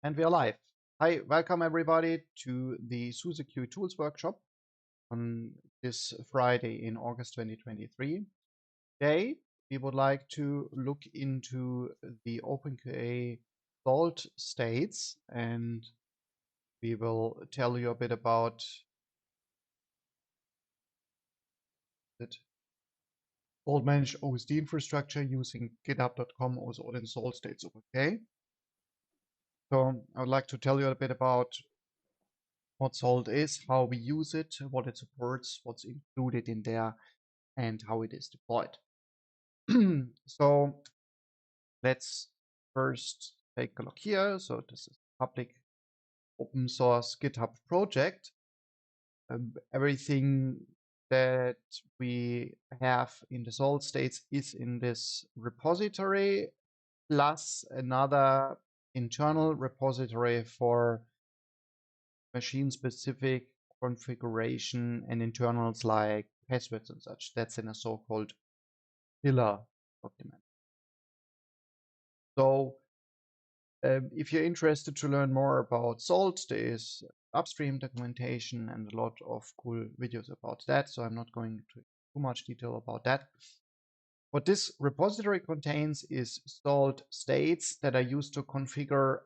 And we are live. Hi, welcome everybody to the SUSE QE Tools Workshop on this Friday in August 2023. Today, we would like to look into the OpenQA salt states, and we will tell you a bit about it. Salt managed OSD infrastructure using github.com as in salt states OpenQA. So I would like to tell you a bit about what Salt is, how we use it, what it supports, what's included in there, and how it is deployed. So let's first take a look here. So this is a public open source GitHub project. Everything that we have in the Salt states is in this repository, plus another internal repository for machine-specific configuration and internals like passwords and such. That's in a so-called pillar document. So if you're interested to learn more about Salt, there is upstream documentation and a lot of cool videos about that. So I'm not going into too much detail about that. What this repository contains is Salt states that are used to configure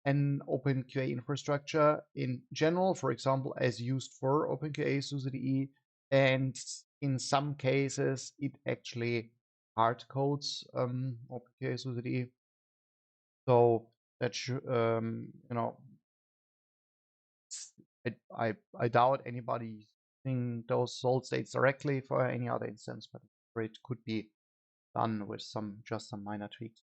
an OpenQA infrastructure in general, for example, as used for OpenQA SUSE QE, and in some cases it actually hard codes OpenQA SUSE QE. So that I doubt anybody using those salt states directly for any other instance, but it could be done with just some minor tweaks.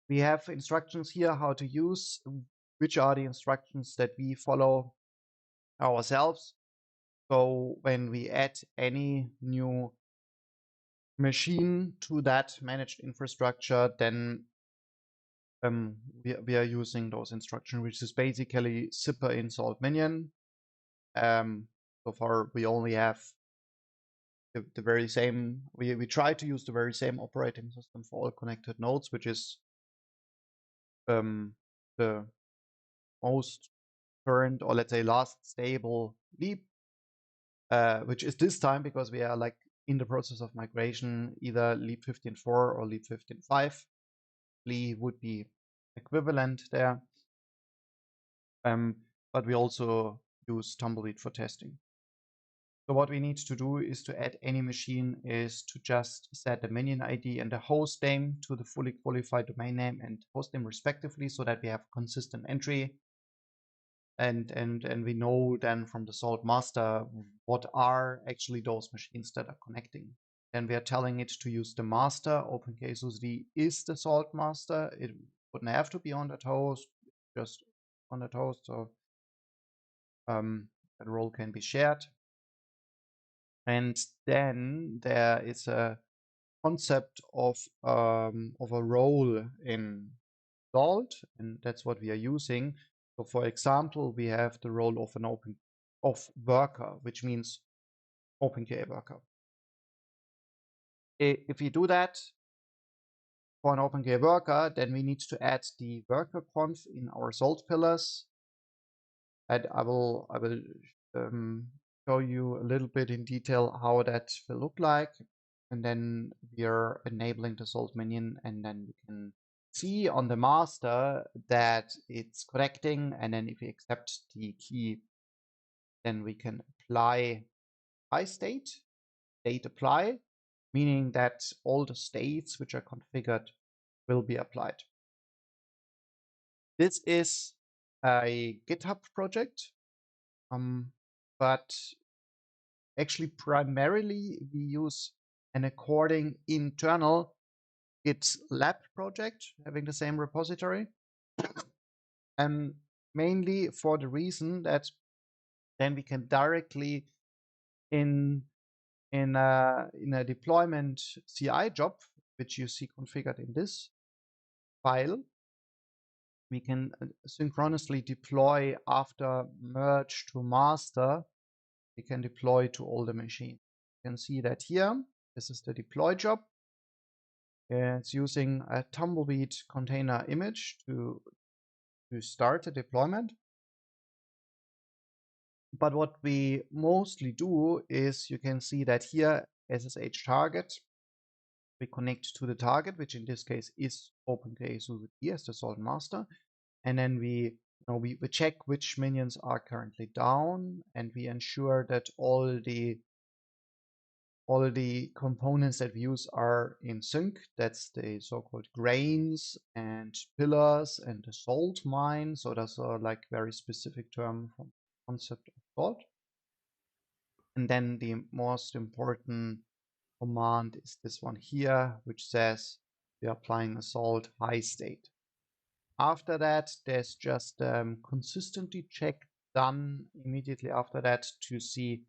We have instructions here how to use, which are the instructions that we follow ourselves. So when we add any new machine to that managed infrastructure, then we are using those instructions, which is basically zipper install minion. So far we only have the very same, we try to use the very same operating system for all connected nodes, which is the most current, or let's say last stable leap, which is this time because we are like in the process of migration, either leap 15.4 or leap 15.5. Lee would be equivalent there. But we also use Tumbleweed for testing. So what we need to do is to add any machine is to just set the minion ID and the host name to the fully qualified domain name and host name respectively, so that we have consistent entry. And we know then from the Salt master what are actually those machines that are connecting. Then we are telling it to use the master. OpenQA SUSE is the Salt master. It wouldn't have to be on that host, just on that host. So that role can be shared. And then there is a concept of a role in Salt, and that's what we are using. So for example, we have the role of an worker, which means OpenQA worker. If we do that for an OpenQA worker, then we need to add the worker conf in our Salt pillars. And I will show you a little bit in detail how that will look like. And then we are enabling the Salt minion, and then we can see on the master that it's connecting. And then if we accept the key, then we can apply state apply, meaning that all the states which are configured will be applied. This is a GitHub project, but actually primarily we use an according internal GitLab project having the same repository, and mainly for the reason that then we can directly in a deployment CI job, which you see configured in this file, we can synchronously deploy after merge to master. We can deploy to all the machines. You can see that here. This is the deploy job. It's using a tumbleweed container image to start the deployment. But what we mostly do is, you can see that here SSH target, we connect to the target, which in this case is OpenKE SUSE QE as the salt master. And then we check which minions are currently down, and we ensure that all the components that we use are in sync. That's the so-called grains and pillars and the salt mine. So that's a like very specific term from the concept of salt. And then the most important command is this one here, which says we are applying a salt high state. After that, there's just consistency check done immediately after that to see,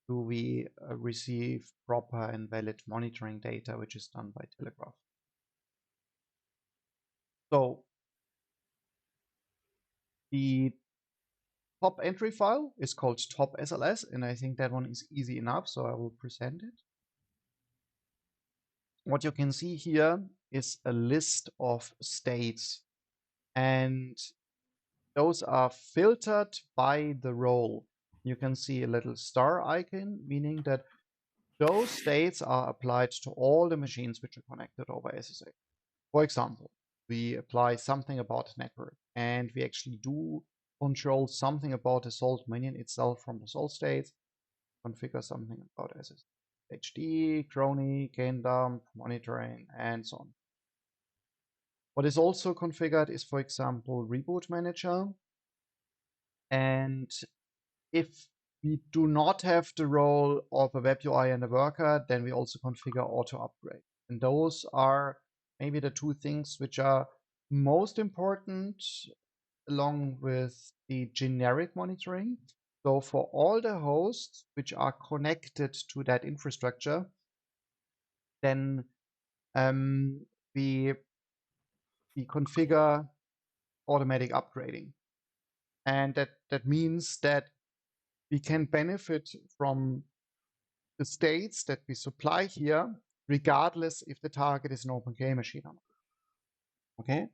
do we receive proper and valid monitoring data, which is done by Telegraph. So the top entry file is called top SLS, and I think that one is easy enough, so I will present it. What you can see here is a list of states, and those are filtered by the role. You can see a little star icon, meaning that those states are applied to all the machines which are connected over SSH. For example, we apply something about network, and we actually do control something about the salt minion itself from the salt states, configure something about SSH, HD, Crony, gain dump, monitoring, and so on. What is also configured is, for example, reboot manager. And if we do not have the role of a web UI and a worker, then we also configure auto upgrade. And those are maybe the two things which are most important, along with the generic monitoring. So for all the hosts which are connected to that infrastructure, then we configure automatic upgrading. And that means that we can benefit from the states that we supply here, regardless if the target is an OpenKE machine or not. Okay.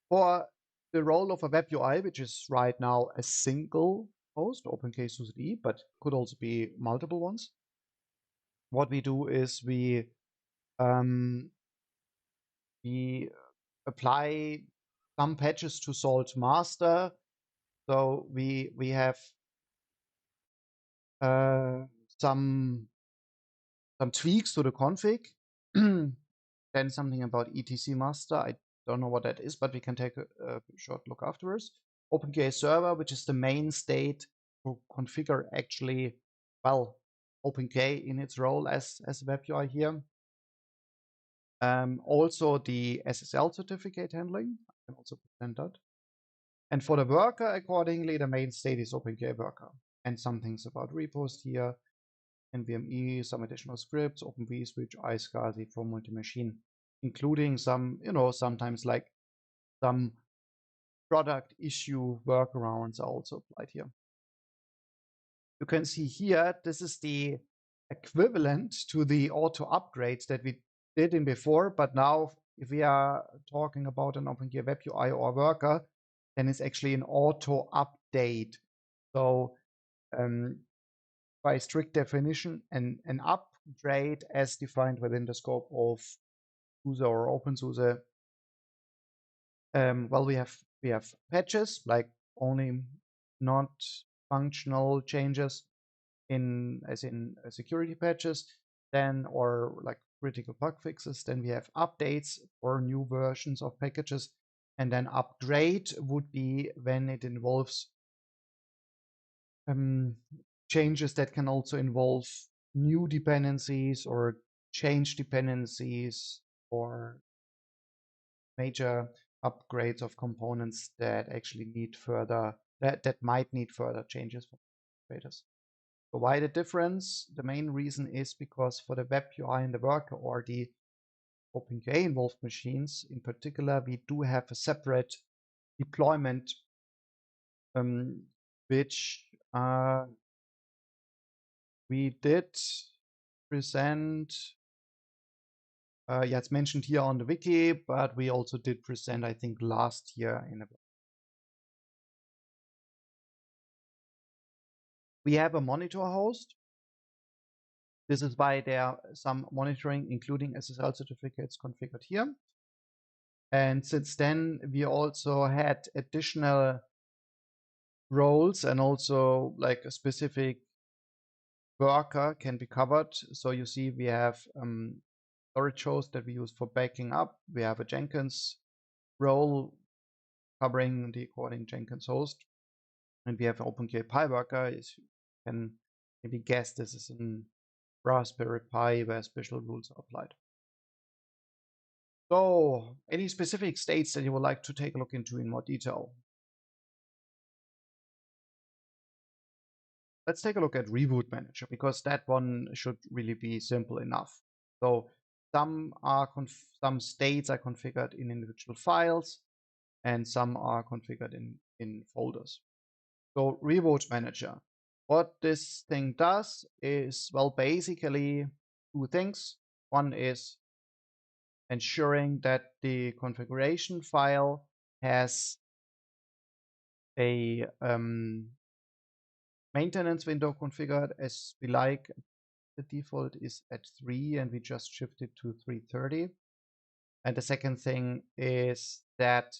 For the role of a web UI, which is right now a single host, OpenKE SUSE, but could also be multiple ones, what we do is we apply some patches to Salt Master. So we have some tweaks to the config. Then something about etc master. I don't know what that is, but we can take a short look afterwards. OpenKE server, which is the main state to configure actually, well, OpenKE in its role as a web UI here. Also the SSL certificate handling. I can also present that. And for the worker, accordingly, the main state is OpenKE worker. And some things about repost here, NVMe, some additional scripts, Open vSwitch, iSCSI for multi-machine, including some, sometimes like some product issue workarounds are also applied here. You can see here, this is the equivalent to the auto upgrades that we did in before, but now if we are talking about an OpenKE web UI or worker, then it's actually an auto update. So by strict definition, an upgrade as defined within the scope of SUSE or OpenSUSE. Well, we have patches, like only not functional changes as in security patches, then, or like critical bug fixes. Then we have updates or new versions of packages, and then upgrade would be when it involves changes that can also involve new dependencies or change dependencies or major upgrades of components that actually need further, that might need further changes for operators. So why the difference? The main reason is because for the web UI and the worker, or the OpenKE involved machines in particular, we do have a separate deployment which we did present. Yeah, it's mentioned here on the wiki, but we also did present, I think, last year in a. We have a monitor host. This is why there are some monitoring, including SSL certificates, configured here. And since then, we also had additional roles and also like a specific worker can be covered. So you see we have storage host that we use for backing up. We have a Jenkins role covering the according Jenkins host. And we have OpenGL Pi worker. As you can maybe guess, this is in Raspberry Pi where special rules are applied. So, any specific states that you would like to take a look into in more detail? Let's take a look at Reboot Manager, because that one should really be simple enough. So some states are configured in individual files, and some are configured in folders. So Reboot Manager, what this thing does is, well, basically two things. One is ensuring that the configuration file has a maintenance window configured as we like. The default is at 3 and we just shifted to 330. And the second thing is that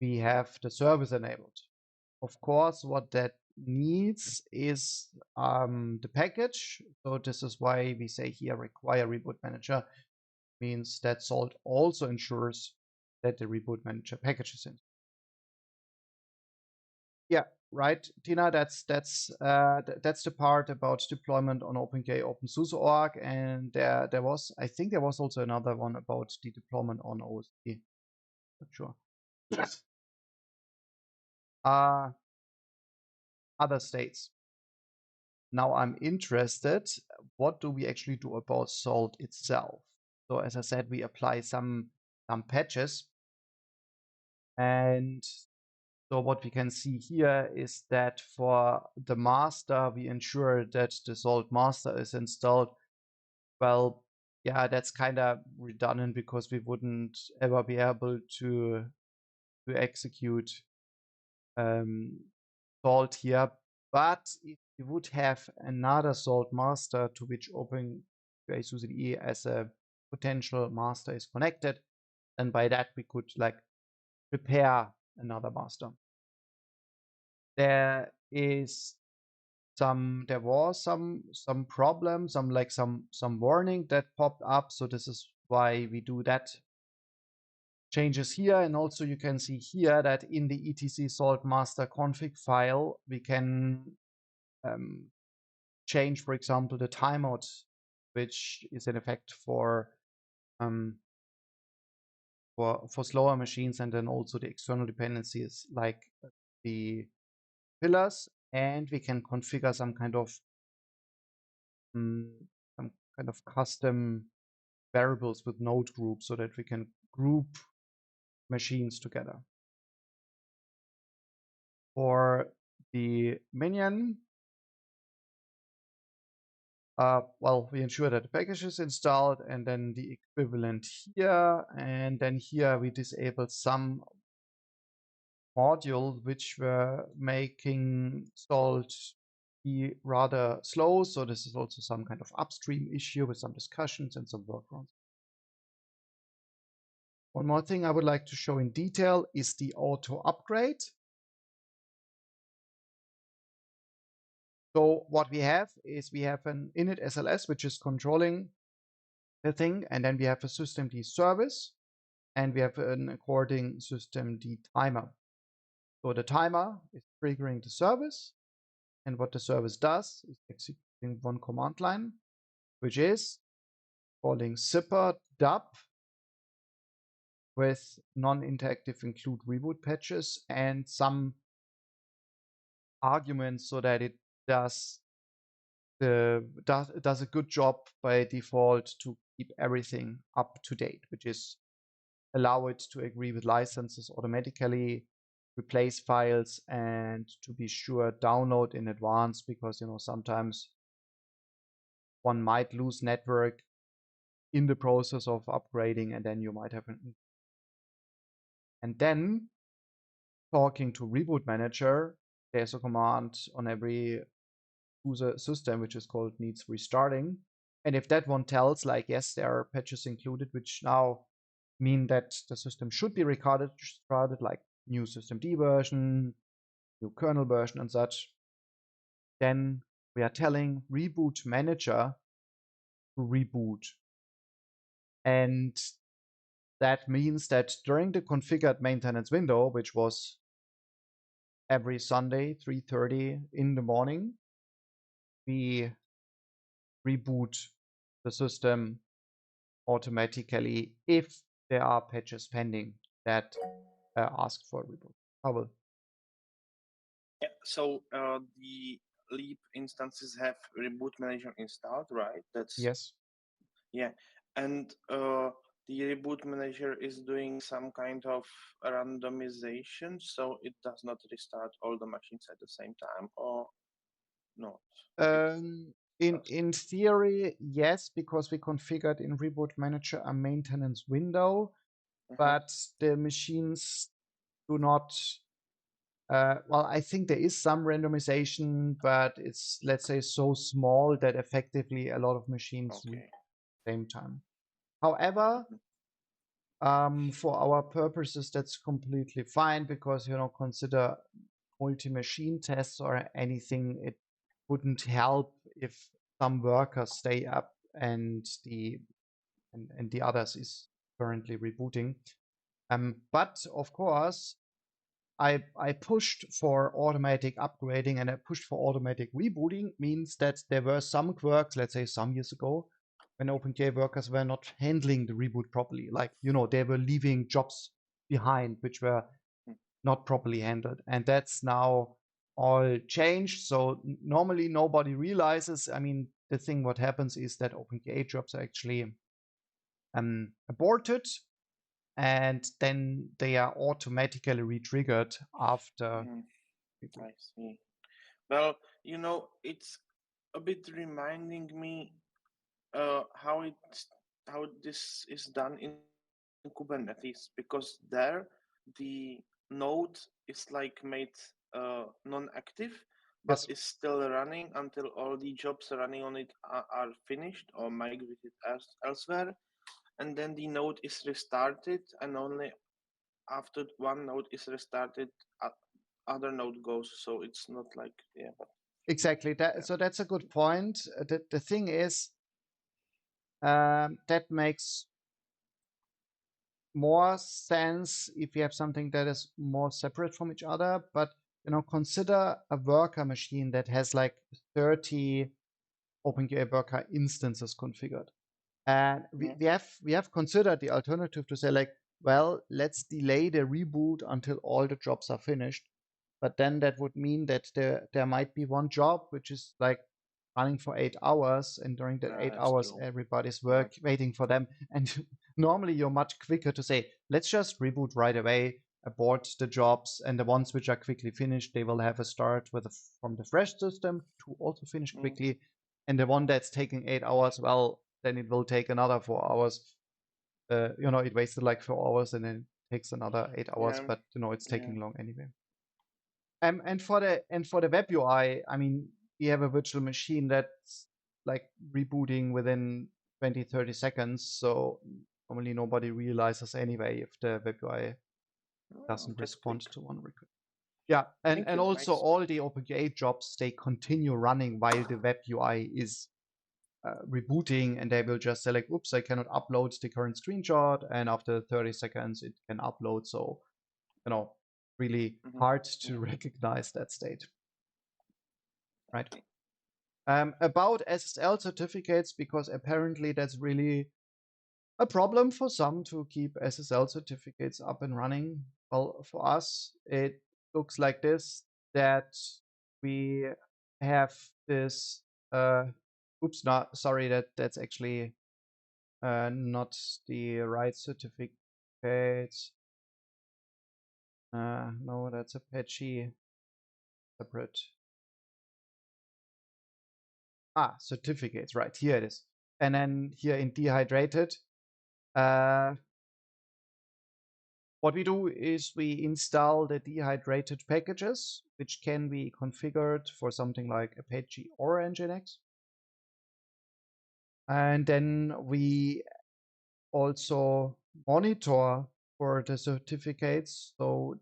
we have the service enabled. Of course, what that needs is the package. So this is why we say here require Reboot Manager. Means that Salt also ensures that the Reboot Manager package is in. Yeah, right, Tina. That's the part about deployment on OpenGL OpenSUSE org, and there was, I think there was also another one about the deployment on OSD. Not sure. Yes. Other states. Now I'm interested. What do we actually do about Salt itself? So as I said, we apply some patches, and so what we can see here is that for the master, we ensure that the Salt master is installed. Well, yeah, that's kind of redundant because we wouldn't ever be able to execute Salt here. But if you would have another Salt master to which OpenGL SUSE QE as a potential master is connected, and by that we could like prepare another master. There was some problem, some warning that popped up. So this is why we do that changes here. And also you can see here that in the etc salt master config file, we can change, for example, the timeout, which is in effect for slower machines, and then also the external dependencies like the pillars, and we can configure some kind of custom variables with node groups so that we can group machines together. For the minion, well, we ensure that the package is installed, and then the equivalent here, and then here we disable some modules which were making Salt be rather slow. So this is also some kind of upstream issue with some discussions and some workarounds. One more thing I would like to show in detail is the auto upgrade. So what we have is we have an init SLS, which is controlling the thing, and then we have a systemd service, and we have an according systemd timer. So the timer is triggering the service, and what the service does is executing one command line, which is calling zipper dub with non-interactive include reboot patches and some arguments so that it does a good job by default to keep everything up to date, which is allow it to agree with licenses automatically, replace files, and to be sure download in advance, because sometimes one might lose network in the process of upgrading, and then you might have and then talking to reboot manager, there's a command on every user system which is called needs restarting. And if that one tells like, yes, there are patches included, which now mean that the system should be restarted, like new systemd version, new kernel version and such, then we are telling reboot manager to reboot. And that means that during the configured maintenance window, which was every Sunday, 3:30 in the morning, we reboot the system automatically if there are patches pending that ask for a reboot. Pavel. Yeah, so the Leap instances have reboot manager installed, right? That's Yes. Yeah, and the reboot manager is doing some kind of randomization, so it does not restart all the machines at the same time, or not? In theory, yes, because we configured in reboot manager a maintenance window, but the machines do not. Well, I think there is some randomization, but it's, let's say, so small that effectively a lot of machines reboot at the same time. However, for our purposes, that's completely fine because, consider multi-machine tests or anything. It wouldn't help if some workers stay up and the others is currently rebooting. But of course, I pushed for automatic upgrading and I pushed for automatic rebooting, means that there were some quirks, let's say some years ago, when OpenKey workers were not handling the reboot properly. Like, they were leaving jobs behind which were not properly handled. And that's now all changed. So normally nobody realizes. I mean, the thing what happens is that OpenKey jobs are actually aborted, and then they are automatically re-triggered after. I see. Well, it's a bit reminding me how this is done in Kubernetes, because there the node is like made non-active, but Yes, is still running until all the jobs running on it are finished or migrated elsewhere, and then the node is restarted, and only after one node is restarted, other node goes. So it's not like but exactly. So that's a good point. The thing is, that makes more sense if you have something that is more separate from each other. But consider a worker machine that has like 30 OpenQA worker instances configured. And we have considered the alternative to say like, well, let's delay the reboot until all the jobs are finished. But then that would mean that there might be one job which is like running for 8 hours, and during that 8 hours, everybody's waiting for them. And normally you're much quicker to say, let's just reboot right away, abort the jobs, and the ones which are quickly finished, they will have a start from the fresh system to also finish quickly. And the one that's taking 8 hours, well, then it will take another 4 hours. It wasted like 4 hours, and then it takes another 8 hours, but it's taking long anyway. And for the web UI, I mean, we have a virtual machine that's like rebooting within 20-30 seconds. So normally nobody realizes anyway if the web UI doesn't respond to one request. Yeah, and also all the OpenQA jobs, they continue running while the web UI is rebooting, and they will just say like, oops, I cannot upload the current screenshot, and after 30 seconds it can upload. So really hard to recognize that state. Right. About SSL certificates, because apparently that's really a problem for some to keep SSL certificates up and running. Well, for us, it looks like this, that we have this, oops, not, sorry, that's actually not the right certificate. No, that's Apache separate. certificates, right, here it is. And then here in dehydrated, what we do is we install the dehydrated packages, which can be configured for something like Apache or Nginx. And then we also monitor for the certificates so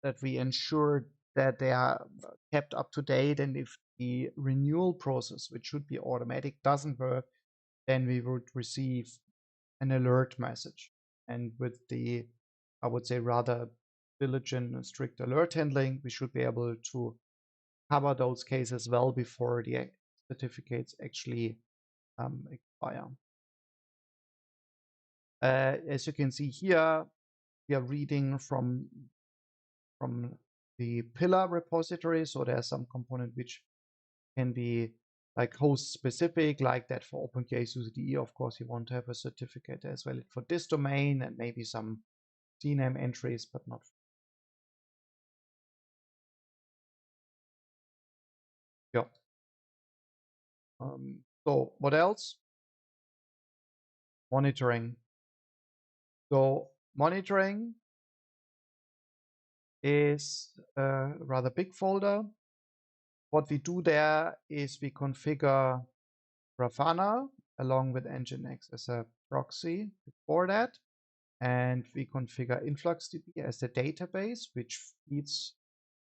that we ensure that they are kept up to date. And if the renewal process, which should be automatic, doesn't work, then we would receive an alert message. And with the, I would say, rather diligent and strict alert handling, we should be able to cover those cases well before the certificates actually expire. As you can see here, we are reading from the pillar repository. So there's some component which can be like host specific, like that for OpenQA SUSE QE. Of course, you want to have a certificate as well for this domain and maybe some CNAME entries, but not. Yeah. So what else? Monitoring. So monitoring is a rather big folder. What we do there is we configure Grafana along with Nginx as a proxy before that. And we configure InfluxDB as the database, which feeds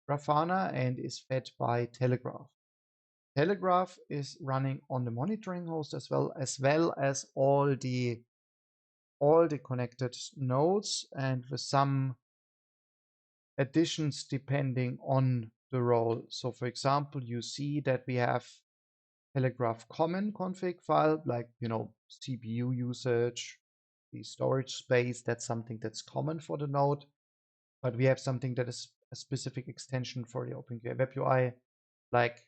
Grafana and is fed by Telegraph. Telegraph is running on the monitoring host as well as all the connected nodes, and with some additions depending on the role. So for example, you see that we have Telegraph common config file, like, CPU usage, the storage space. That's something that's common for the node. But we have something that is a specific extension for the OpenQA Web UI, like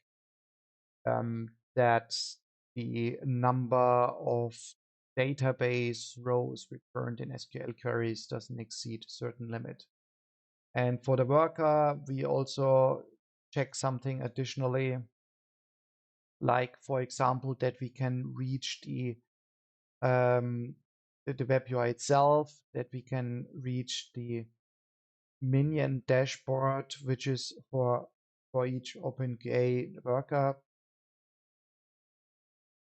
that the number of database rows returned in SQL queries doesn't exceed a certain limit. And for the worker, we also check something additionally, like, for example, that we can reach the web UI itself, that we can reach the minion dashboard, which is for each OpenQA worker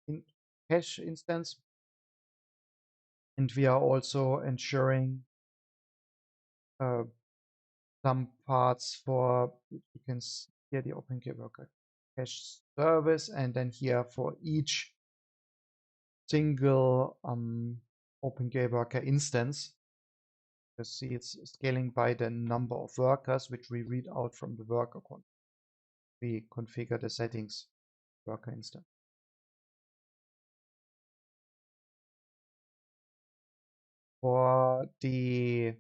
in cache instance. And we are also ensuring some parts for, you can see here, the OpenQA worker cache service, and then here for each single OpenQA worker instance. You see it's scaling by the number of workers, which we read out from the worker config. We configure the settings worker instance. For the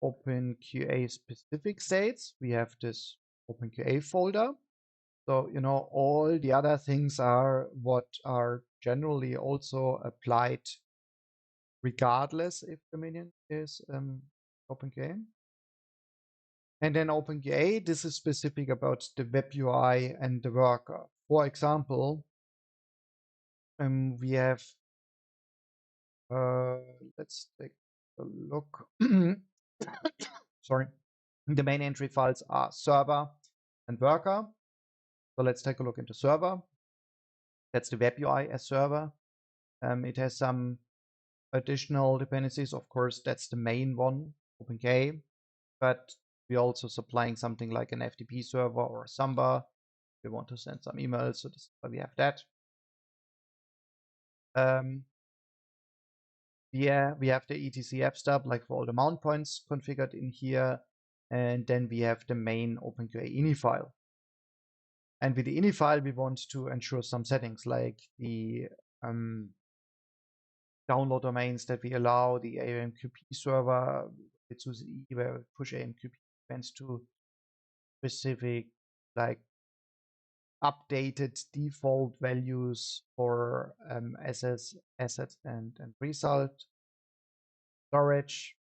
OpenQA specific states, we have this OpenQA folder. So, all the other things are what are generally also applied regardless if the minion is OpenQA. And then OpenQA, this is specific about the web UI and the worker. For example, we have, let's take a look. Sorry. The main entry files are server and worker. So let's take a look into server. That's the web UI as server. It has some additional dependencies. Of course, that's the main one, OpenQA. But we're also supplying something like an FTP server or Samba. We want to send some emails, so this is why we have that. Yeah, we have the etc app stub, like for all the mount points configured in here. And then we have the main OpenQA ini file. And with the ini file, we want to ensure some settings, like the download domains that we allow, the AMQP server with SUSE where we push AMQP events to specific, like, updated default values for SS, asset, and result storage,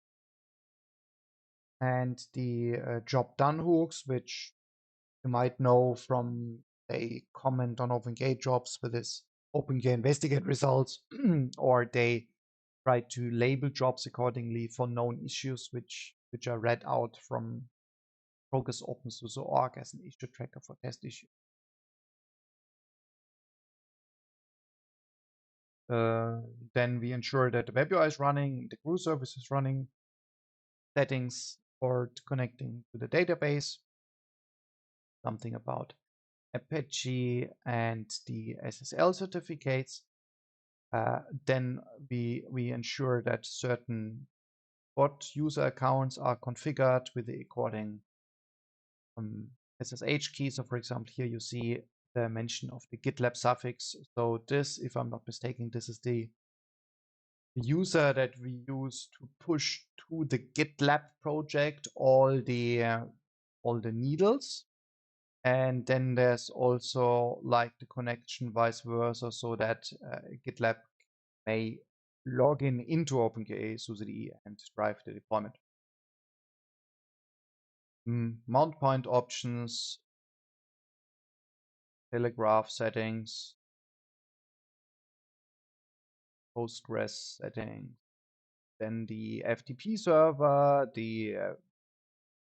and the job done hooks, which you might know from they comment on OpenGA jobs with this OpenGA investigate results, or they try to label jobs accordingly for known issues, which are read out from Progress OpenSUSE.org as an issue tracker for test issues. Then we ensure that the web UI is running, the GRU service is running, settings for connecting to the database, something about Apache and the SSL certificates. Then we ensure that certain bot user accounts are configured with the according SSH key. So for example, here you see the mention of the GitLab suffix. So this, if I'm not mistaken, this is the user that we use to push to the GitLab project all the needles. And then there's also like the connection vice versa, so that GitLab may log in into OpenGA SUSE and drive the deployment. Mount point options, telegraph settings, Postgres settings, then the FTP server, the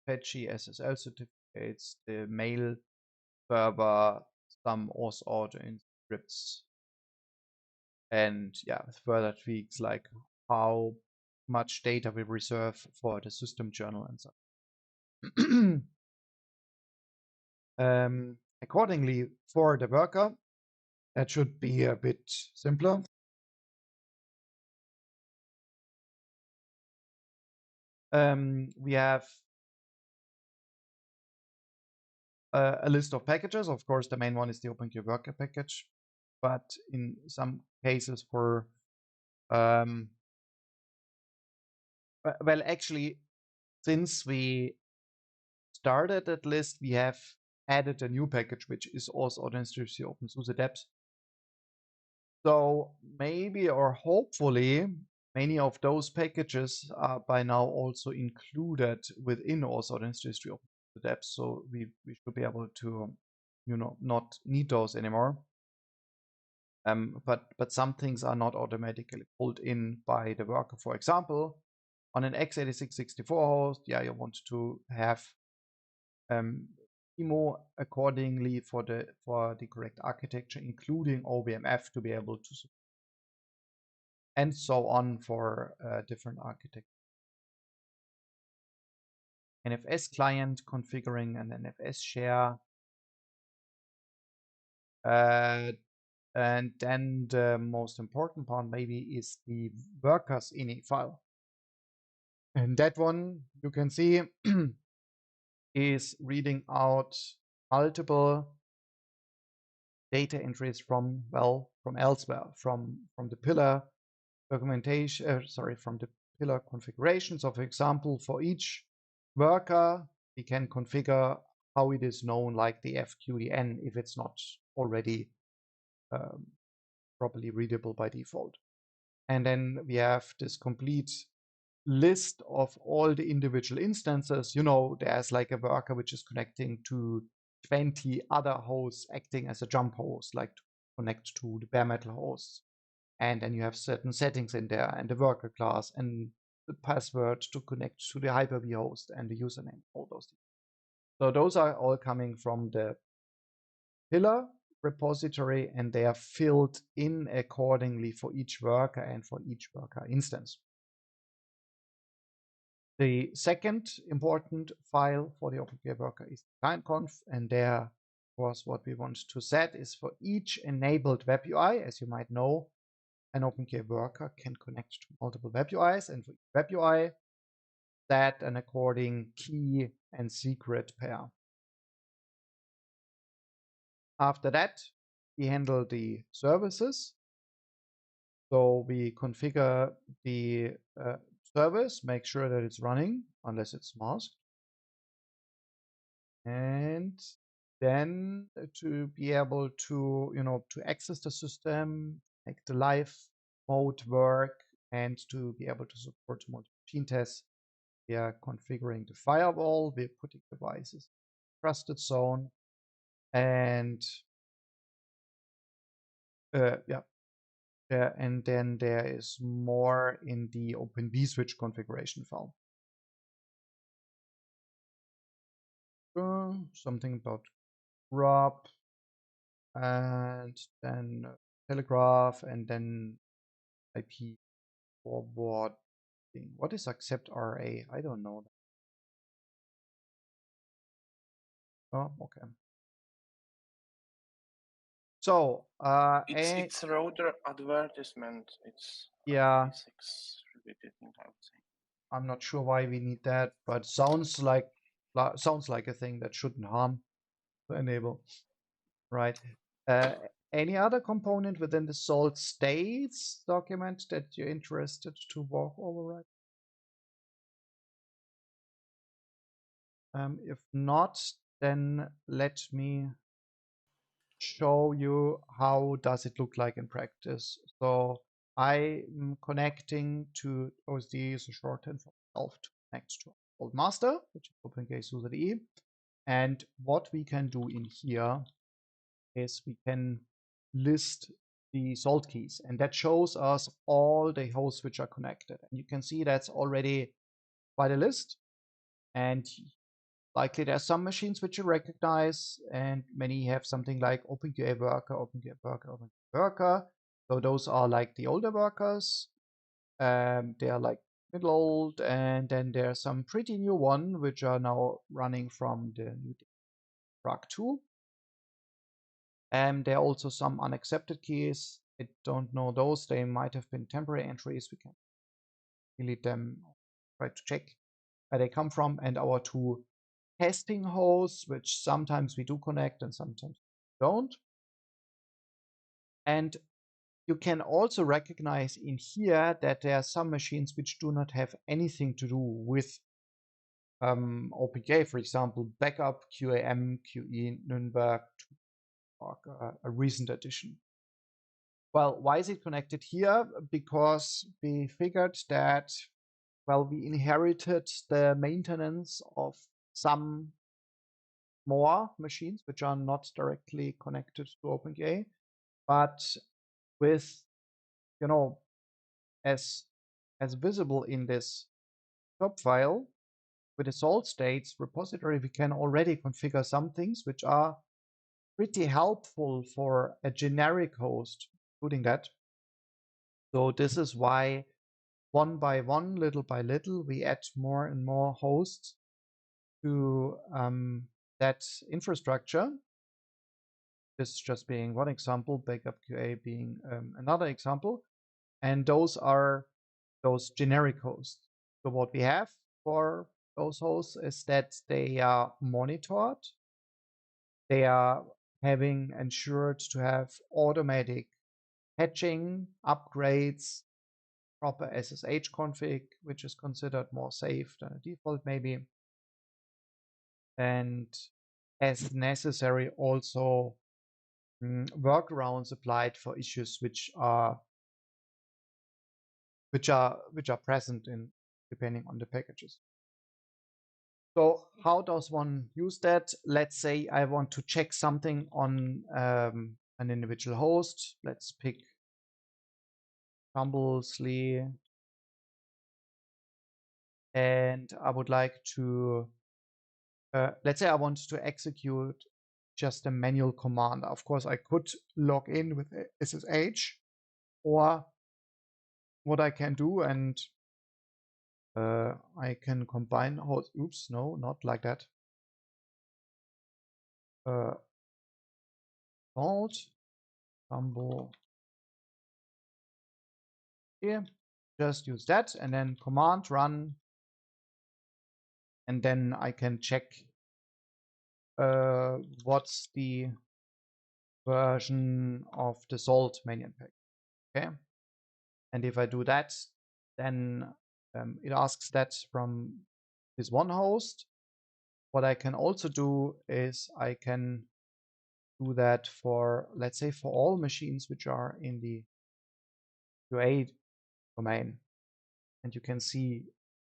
Apache SSL certificates, the mail server, some auth auto scripts, and yeah, further tweaks like how much data we reserve for the system journal and so. Accordingly, for the worker, that should be a bit simpler. We have a list of packages. Of course, the main one is the OpenGA worker package, but in some cases for well, actually, since we started that list, we have added a new package, which is also OpenSUSE OpenSUSE Depth. So maybe or hopefully many of those packages are by now also included within also OpenSUSE OpenSUSE Depth. So we should be able to, not need those anymore. But some things are not automatically pulled in by the worker. For example, on an x86-64 host, yeah, you want to have emo accordingly for the correct architecture, including OVMF to be able to support, and so on for different architectures. NFS client configuring an NFS share. And then the most important part maybe is the workers ini file. And that one you can see is reading out multiple data entries from elsewhere, from the pillar documentation, from the pillar configuration. So for example, for each worker, we can configure how it is known, like the FQDN, if it's not already properly readable by default. And then we have this complete list of all the individual instances. There's like a worker which is connecting to 20 other hosts acting as a jump host, like to connect to the bare metal hosts. And then you have certain settings in there, and the worker class, and the password to connect to the Hyper-V host, and the username, all those things. So those are all coming from the pillar repository, and they are filled in accordingly for each worker and for each worker instance. The second important file for the OpenGA worker is client-conf, and there, of course, what we want to set is for each enabled web UI. As you might know, an OpenGA worker can connect to multiple web UIs, and for each web UI, set an according key and secret pair. After that, we handle the services. So we configure the service, make sure that it's running unless it's masked. And then to be able to, to access the system, make the live mode work, and to be able to support multi-machine tests, we are configuring the firewall, we're putting devices in trusted zone, and Yeah. And then there is more in the Open vSwitch configuration file. Something about Rob, and then telegraph, and then IP forwarding. What is accept RA? I don't know. Oh, okay. So it's router advertisement. It's yeah, basics related thing, I would say. I'm not sure why we need that, but sounds like a thing that shouldn't harm to enable, right? Any other component within the salt states document that you're interested to walk over, right? If not, then let me show you how does it look like in practice. So I'm connecting to OSD is a shorthand for self to connect to old master, which is OpenGay SUSE QE. And what we can do in here is we can list the salt keys, and that shows us all the hosts which are connected. And you can see that's already quite a list. And likely there are some machines which you recognize, and many have something like OpenQA worker, OpenQA worker, OpenQA worker. So those are like the older workers. They are like middle old, and then there are some pretty new one which are now running from the new RAG 2. There are also some unaccepted keys. I don't know those. They might have been temporary entries. We can delete them, try to check where they come from. And our two testing hosts, which sometimes we do connect and sometimes we don't. And you can also recognize in here that there are some machines which do not have anything to do with OpenGA, for example, backup, QAM, QE, Nürnberg, a recent addition. Well, why is it connected here? Because we figured that, well, we inherited the maintenance of some more machines which are not directly connected to OpenGA, but with, you know, as visible in this job file, with the salt states repository, we can already configure some things which are pretty helpful for a generic host, including that. So this is why one by one, little by little, we add more and more hosts to that infrastructure. This just being one example, backup QA being another example. And those are those generic hosts. So what we have for those hosts is that they are monitored. They are having ensured to have automatic patching, upgrades, proper SSH config, which is considered more safe than a default maybe. And as necessary, also workarounds applied for issues which are present in depending on the packages. So how does one use that? Let's say I want to check something on an individual host. Let's pick Tumblesly, and I would like to let's say I want to execute just a manual command. Of course, I could log in with SSH, or what I can do, and I can combine hosts. Oops, no, not like that. Salt, Tumble here. Just use that, and then command run, and then I can check what's the version of the salt manual pack. Okay, and if I do that, then it asks that from this one host. What I can also do is I can do that for, let's say, for all machines which are in the QA domain. And you can see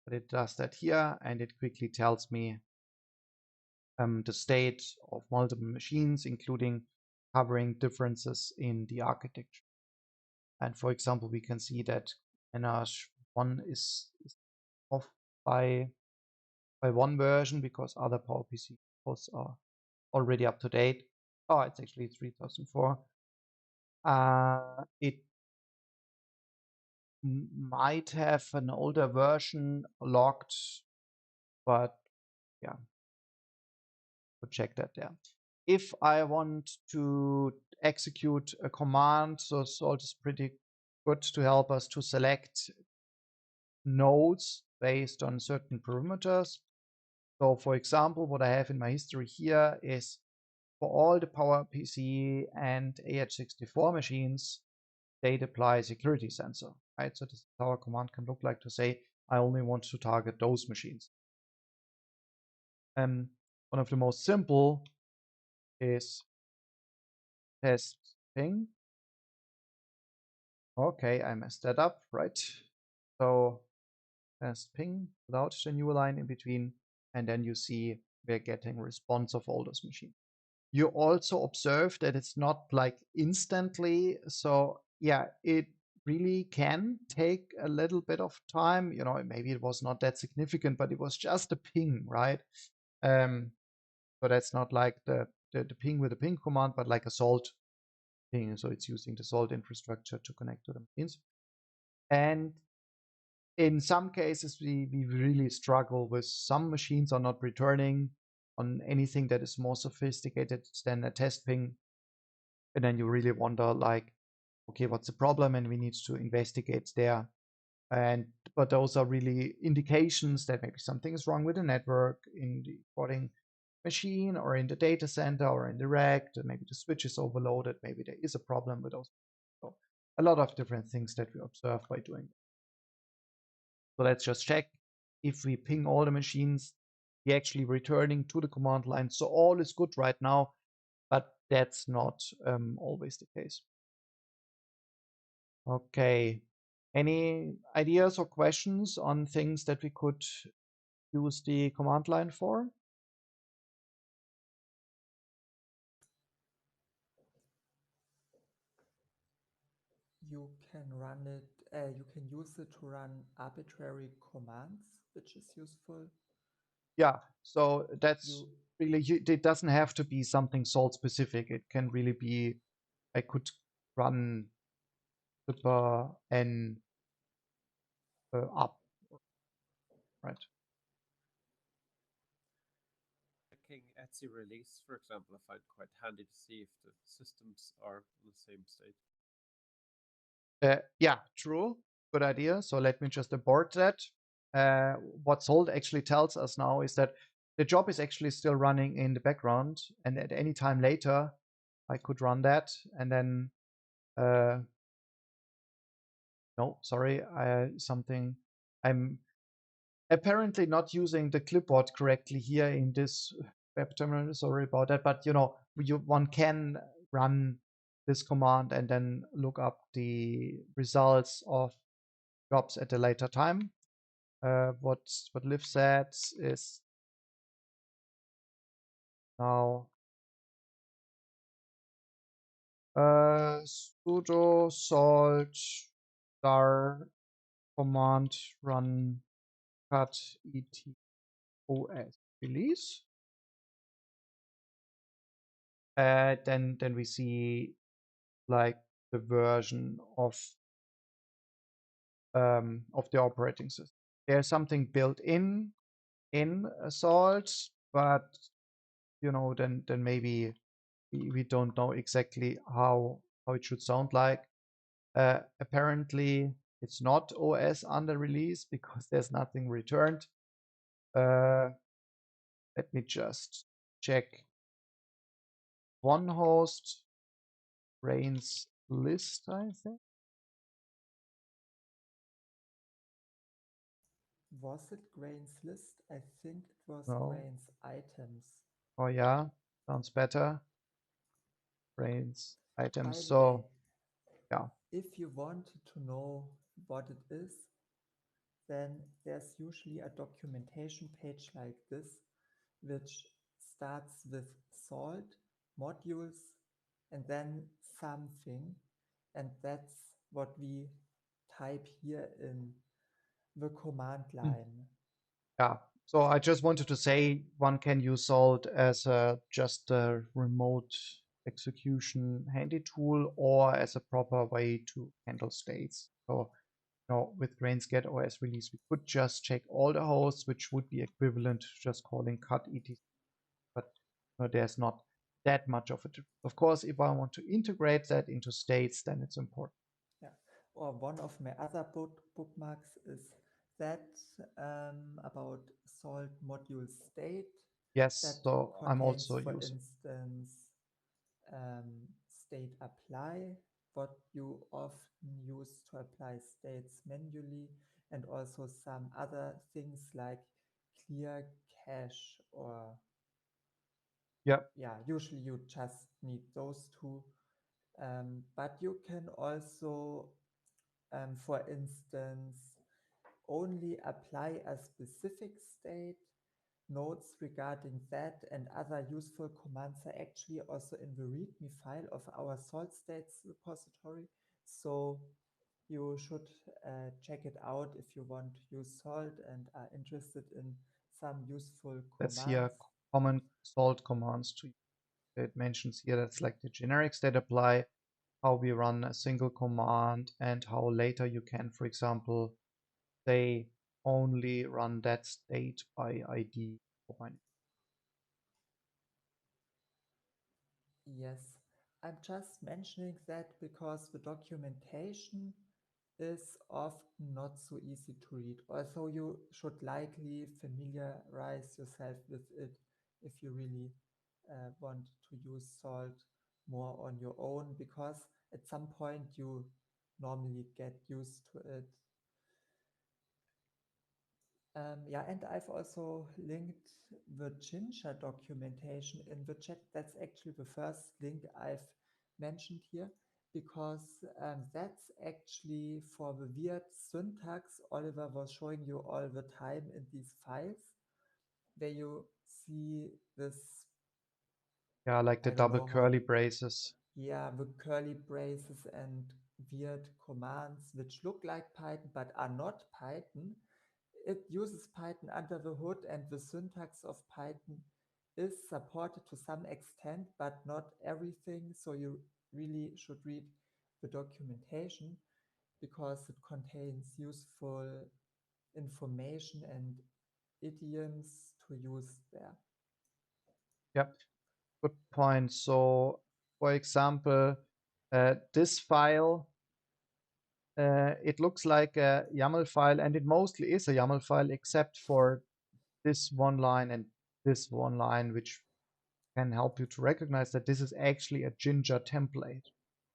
that it does that here, and it quickly tells me the state of multiple machines, including covering differences in the architecture. And for example, we can see that Menage 1 is off by one version because other PowerPC hosts are already up to date. Oh, it's actually 3004. It might have an older version logged, but yeah, we'll check that there. If I want to execute a command, so Salt is pretty good to help us to select nodes based on certain parameters. So for example, what I have in my history here is for all the PowerPC and AH64 machines, they apply security sensor, right? So this is how a command can look like to say, I only want to target those machines. One of the most simple is test ping. Okay, I messed that up, right? So test ping without the new line in between, and then you see we're getting response of all those machines. You also observe that it's not like instantly. So yeah, it really can take a little bit of time. You know, maybe it was not that significant, but it was just a ping, right? So that's not like the ping with the ping command, but like a salt ping. So it's using the salt infrastructure to connect to the machines. And in some cases, we really struggle with some machines are not returning on anything that is more sophisticated than a test ping. And then you really wonder, like, okay, what's the problem? And we need to investigate there. But those are really indications that maybe something is wrong with the network in the recording machine or in the data center or in the rack. Maybe the switch is overloaded. Maybe there is a problem with those. So a lot of different things that we observe by doing that. So let's just check if we ping all the machines, we're actually returning to the command line. So all is good right now, but that's not always the case. Okay. Any ideas or questions on things that we could use the command line for? You can run it, you can use it to run arbitrary commands, which is useful. Yeah, so that's really, it doesn't have to be something salt specific. It can really be, I could run super n up, right? Checking Etsy release, for example, I find quite handy to see if the systems are in the same state. Yeah, true. Good idea. So let me just abort that. What Salt actually tells us now is that the job is actually still running in the background, and at any time later, I could run that, and then no, sorry, I'm apparently not using the clipboard correctly here in this web terminal. Sorry about that, but you know, one can run this command and then look up the results of jobs at a later time. What Liv said is now sudo salt star command run cut et os release. Then we see like the version of the operating system. There's something built in Salt, but you know, then maybe we don't know exactly how it should sound like. Apparently, it's not OS under release because there's nothing returned. Let me just check. One host brains list, I think. Was it grains list? I think it was No. grains items. Oh yeah, sounds better. Brains items. By the So way, yeah. if you wanted to know what it is, then there's usually a documentation page like this, which starts with salt modules and then something, and that's what we type here in the command line. Yeah. So I just wanted to say one can use Salt as just a remote execution handy tool or as a proper way to handle states. So with GrainsGet OS release, we could just check all the hosts, which would be equivalent to just calling cut etc. But there's not that much of it. Of course, if I want to integrate that into states, then it's important. Yeah. Or one of my other bookmarks is that about Salt module state. Yes, That so I'm contains, also for using. instance, state apply, what you often use to apply states manually, and also some other things like clear cache or usually you just need those two. But you can also, for instance, only apply a specific state. Notes regarding that and other useful commands are actually also in the README file of our Salt States repository. So you should check it out if you want to use Salt and are interested in some useful That's commands. here common Salt commands to use. It mentions here that's like the generics that apply, how we run a single command, and how later you can, for example, say only run that state by ID. Yes, I'm just mentioning that because the documentation is often not so easy to read. Also, you should likely familiarize yourself with it if you really want to use Salt more on your own, because at some point you normally get used to it. And I've also linked the Ginger documentation in the chat. That's actually the first link I've mentioned here, because that's actually for the weird syntax Oliver was showing you all the time in these files, where you see this. Yeah, like the double curly braces. Yeah, the curly braces and weird commands which look like Python but are not Python. It uses Python under the hood, and the syntax of Python is supported to some extent, but not everything. So you really should read the documentation because it contains useful information and idioms to use there. Yep, good point. So, for example, this file, it looks like a YAML file, and it mostly is a YAML file, except for this one line and this one line, which can help you to recognize that this is actually a Ginger template.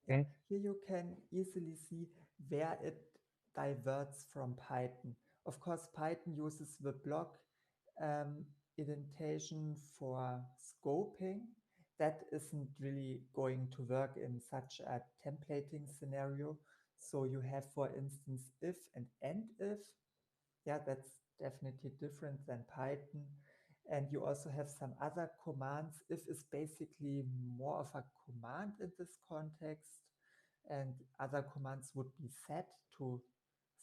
Okay. Yeah, here you can easily see where it diverts from Python. Of course, Python uses the block indentation for scoping. That isn't really going to work in such a templating scenario. So you have, for instance, if and end if. Yeah, that's definitely different than Python. And you also have some other commands. If is basically more of a command in this context, and other commands would be set to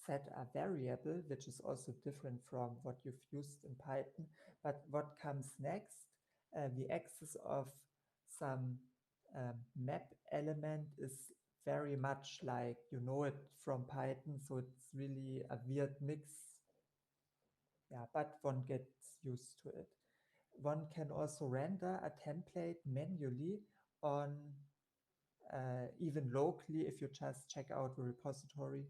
set a variable, which is also different from what you've used in Python. But what comes next, the access of some map element is very much like you know it from Python. So it's really a weird mix. Yeah, but one gets used to it. One can also render a template manually on even locally if you just check out the repository.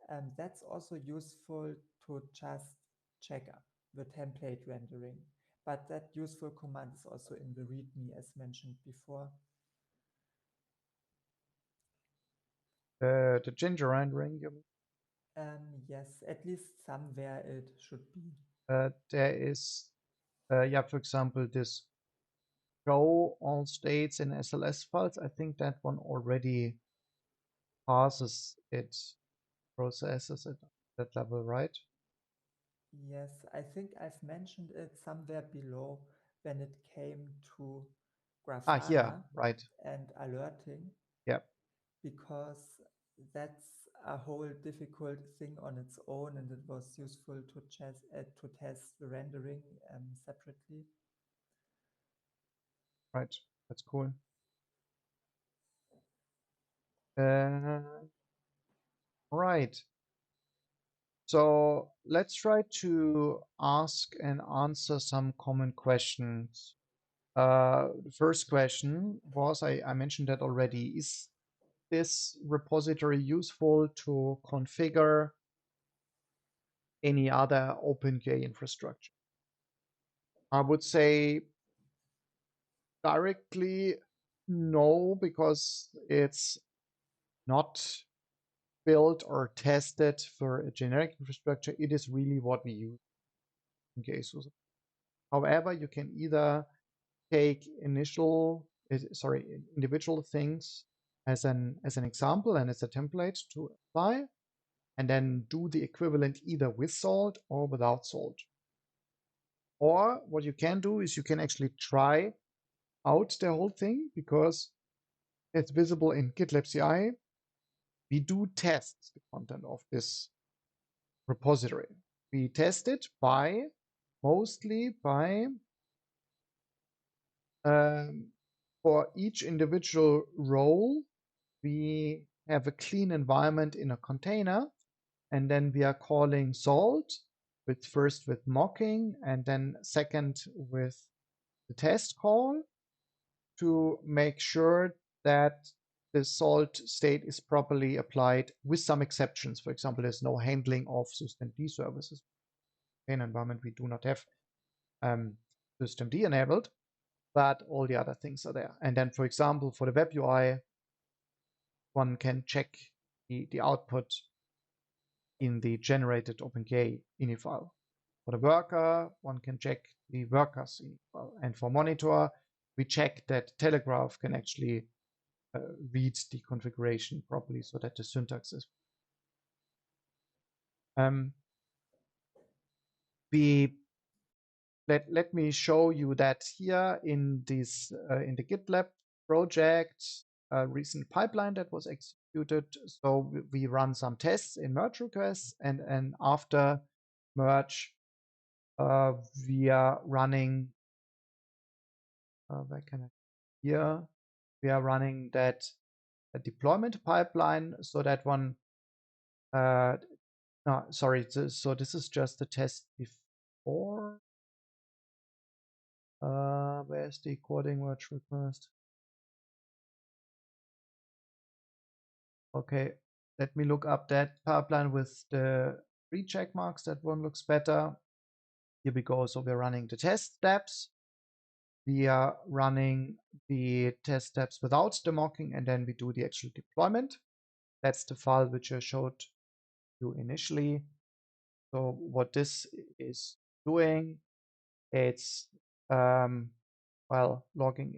And that's also useful to just check the template rendering. But that useful command is also in the README as mentioned before. The Ginger rendering, you mean? Yes, at least somewhere it should be. There is, yeah, for example, this show all states in SLS files. I think that one already passes it, processes it at that level, right? Yes, I think I've mentioned it somewhere below when it came to Grafana here, right. and alerting. Yeah. Because that's a whole difficult thing on its own, and it was useful to test the rendering separately. Right, that's cool. Right. So let's try to ask and answer some common questions. The first question was, I mentioned that already, is this repository useful to configure any other OpenGA infrastructure? I would say directly no, because it's not built or tested for a generic infrastructure. It is really what we use in SUSE. However, you can either take individual things as an example and as a template to apply, and then do the equivalent either with salt or without salt. Or what you can do is you can actually try out the whole thing, because it's visible in GitLab CI. We do test the content of this repository. We test it mostly by for each individual role, we have a clean environment in a container, and then we are calling salt first with mocking, and then second with the test call to make sure that the salt state is properly applied, with some exceptions. For example, there's no handling of systemd services. In an environment, we do not have systemd enabled, but all the other things are there. And then, for example, for the web UI, one can check the output in the generated OpenGA ini file. For the worker, one can check the workers ini file. And for monitor, we check that Telegraph can actually read the configuration properly so that the syntax is. Let me show you that here in this in the GitLab project, a recent pipeline that was executed. So we run some tests in merge requests, and after merge, we are running. Where can I? Here we are running that deployment pipeline, so that one. No, sorry. So this is just the test before. Where's the coding merge request? Okay, let me look up that pipeline with the 3 check marks. That one looks better. Here we go. So we're running the test steps. We are running the test steps without the mocking, and then we do the actual deployment. That's the file which I showed you initially. So what this is doing, it's logging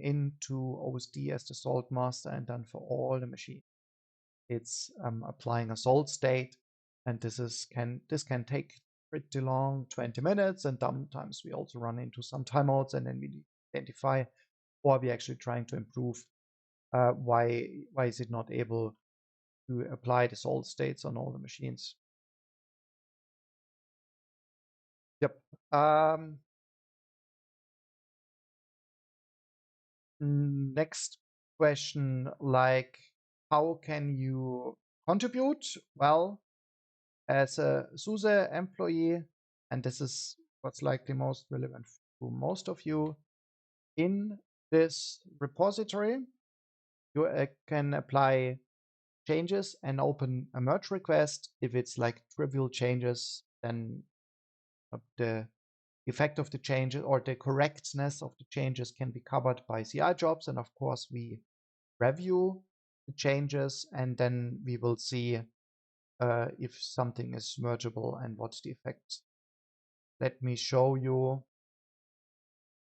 into OSD as the salt master, and then for all the machines, it's applying a salt state, and this can take pretty long, 20 minutes, and sometimes we also run into some timeouts, and then we identify, or we're actually trying to improve why is it not able to apply the salt states on all the machines. Yep. Next question, like, how can you contribute? Well, as a SUSE employee, and this is what's likely most relevant to most of you, in this repository, you can apply changes and open a merge request. If it's like trivial changes, then the effect of the changes or the correctness of the changes can be covered by CI jobs. And of course, we review the changes, and then we will see if something is mergeable and what's the effect. Let me show you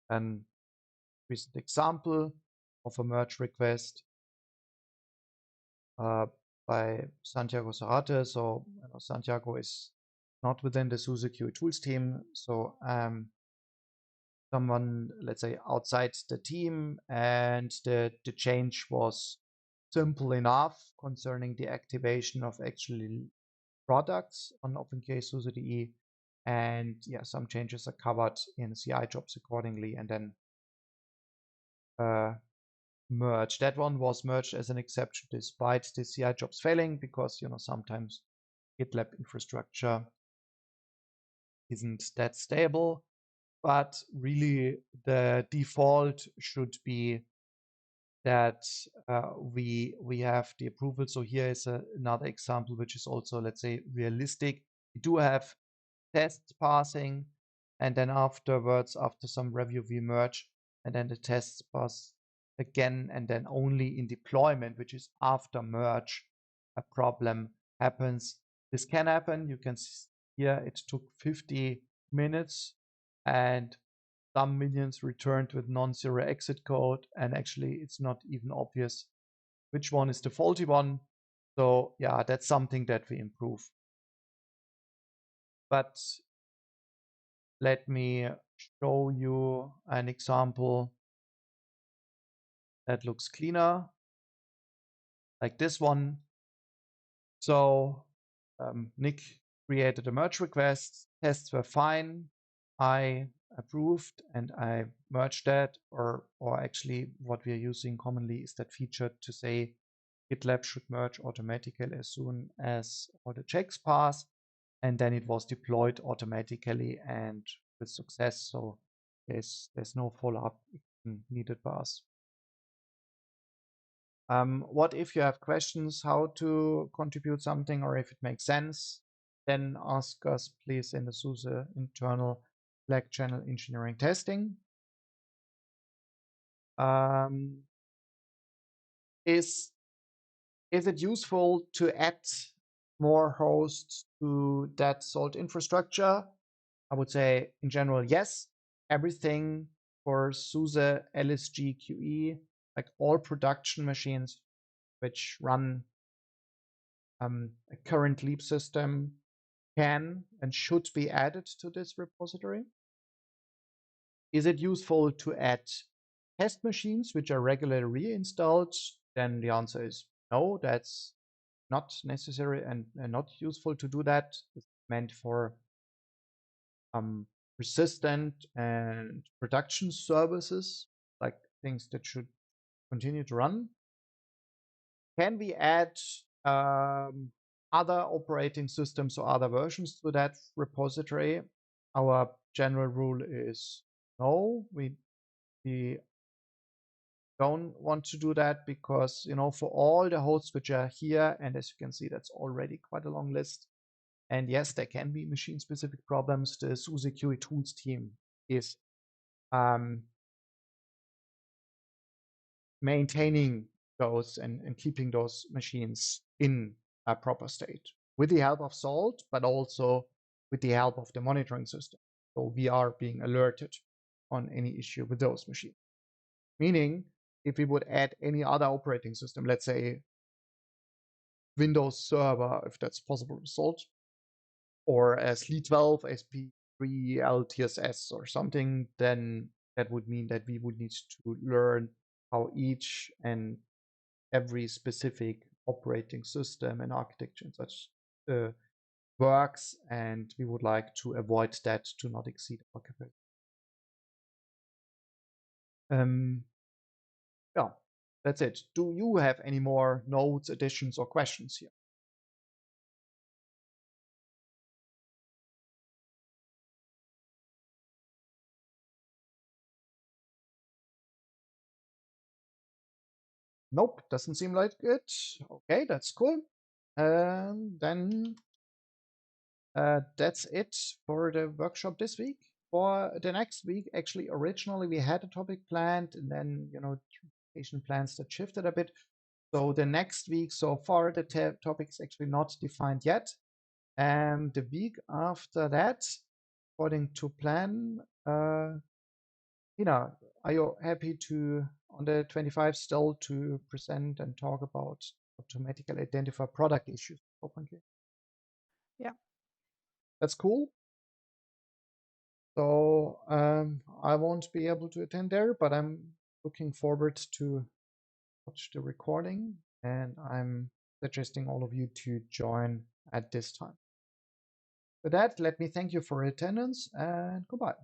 an recent example of a merge request by Santiago Zarate. So Santiago is not within the SUSE QE Tools team. So someone, let's say, outside the team, and the change was simple enough concerning the activation of actually products on OpenCase SUSE DE. And yeah, some changes are covered in CI jobs accordingly, and then merged. That one was merged as an exception despite the CI jobs failing, because sometimes GitLab infrastructure isn't that stable. But really, the default should be that we have the approval. So here is another example, which is also, let's say, realistic. We do have tests passing, and then afterwards, after some review, we merge, and then the tests pass again, and then only in deployment, which is after merge, a problem happens. This can happen. You can see here it took 50 minutes, and some minions returned with non-zero exit code, and actually it's not even obvious which one is the faulty one. So yeah, that's something that we improve. But let me show you an example that looks cleaner, like this one. So Nick created a merge request. Tests were fine. I approved and I merged that, or actually what we are using commonly is that feature to say GitLab should merge automatically as soon as all the checks pass, and then it was deployed automatically and with success. So there's no follow-up needed by us. What if you have questions how to contribute something, or if it makes sense, then ask us please in the SUSE internal Slack channel engineering testing. Is it useful to add more hosts to that salt infrastructure? I would say in general, yes. Everything for SUSE LSG QE, like all production machines which run a current leap system, can and should be added to this repository. Is it useful to add test machines which are regularly reinstalled? Then the answer is no, that's not necessary and not useful to do that. It's meant for persistent and production services, like things that should continue to run. Can we add other operating systems or other versions to that repository? Our general rule is no, we don't want to do that, because for all the hosts which are here, and as you can see, that's already quite a long list. And yes, there can be machine-specific problems. The SUSE QE Tools team is maintaining those and keeping those machines in a proper state with the help of Salt, but also with the help of the monitoring system. So we are being alerted on any issue with those machines. Meaning, if we would add any other operating system, let's say Windows Server, if that's possible with Salt, or SLE12, SP3, LTSS or something, then that would mean that we would need to learn how each and every specific operating system and architecture and such works, and we would like to avoid that to not exceed our capacity. Yeah, that's it. Do you have any more notes, additions, or questions here? Nope, doesn't seem like it. Okay, that's cool. Then that's it for the workshop this week. For the next week, actually, originally we had a topic planned, and then plans that shifted a bit. So the next week, so far, the topic is actually not defined yet. And the week after that, according to plan, Tina, are you happy to, on the 25th, still to present and talk about automatically identify product issues? OpenCase? Yeah. That's cool. So I won't be able to attend there, but I'm looking forward to watch the recording, and I'm suggesting all of you to join at this time. With that, let me thank you for your attendance, and goodbye.